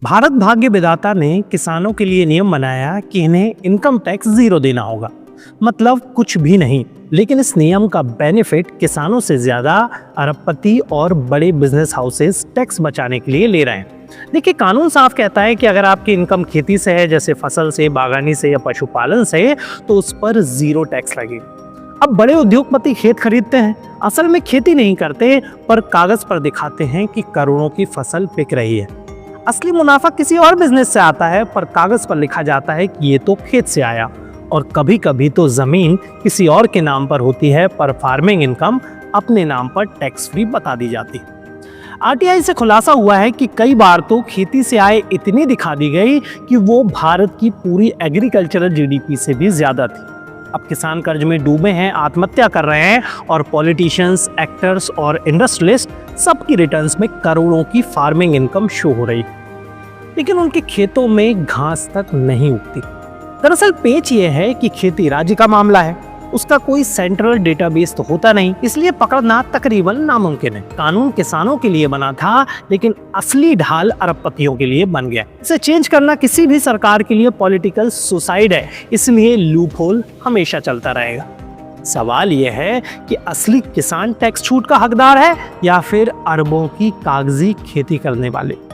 भारत भाग्य विधाता ने किसानों के लिए नियम बनाया कि इन्हें इनकम टैक्स जीरो देना होगा, मतलब कुछ भी नहीं। लेकिन इस नियम का बेनिफिट किसानों से ज्यादा अरबपति और बड़े बिजनेस हाउसेस टैक्स बचाने के लिए ले रहे हैं। देखिए, कानून साफ कहता है कि अगर आपकी इनकम खेती से है, जैसे फसल से, बागानी से या पशुपालन से, तो उस पर जीरो टैक्स लगेगा। अब बड़े उद्योगपति खेत खरीदते हैं, असल में खेती नहीं करते, पर कागज पर दिखाते हैं कि करोड़ों की फसल बिक रही है। असली मुनाफा किसी और बिजनेस से आता है, पर कागज पर लिखा जाता है कि ये तो खेत से आया। और कभी कभी तो जमीन किसी और के नाम पर होती है, पर फार्मिंग इनकम अपने नाम पर टैक्स फ्री बता दी जाती है। आरटीआई से खुलासा हुआ है कि कई बार तो खेती से आय इतनी दिखा दी गई कि वो भारत की पूरी एग्रीकल्चरल जीडीपी से भी ज्यादा थी। अब किसान कर्ज में डूबे हैं, आत्महत्या कर रहे हैं, और पॉलिटिशियंस, एक्टर्स और इंडस्ट्रियलिस्ट सबकी रिटर्न्स में करोड़ों की फार्मिंग इनकम शो हो रही, लेकिन उनके खेतों में घास तक नहीं उगती। दरअसल पेच ये है कि खेती राज्य का मामला है, उसका कोई सेंट्रल डेटाबेस तो होता नहीं, इसलिए पकड़ना तकरीबन नामुमकिन है। कानून किसानों के लिए बना था, लेकिन असली ढाल अरबपतियों के लिए बन गया। इसे चेंज करना किसी भी सरकार के लिए पॉलिटिकल सुसाइड है, इसलिए लूप होल हमेशा चलता रहेगा। सवाल यह है कि असली किसान टैक्स छूट का हकदार है या फिर अरबों की कागजी खेती करने वाले।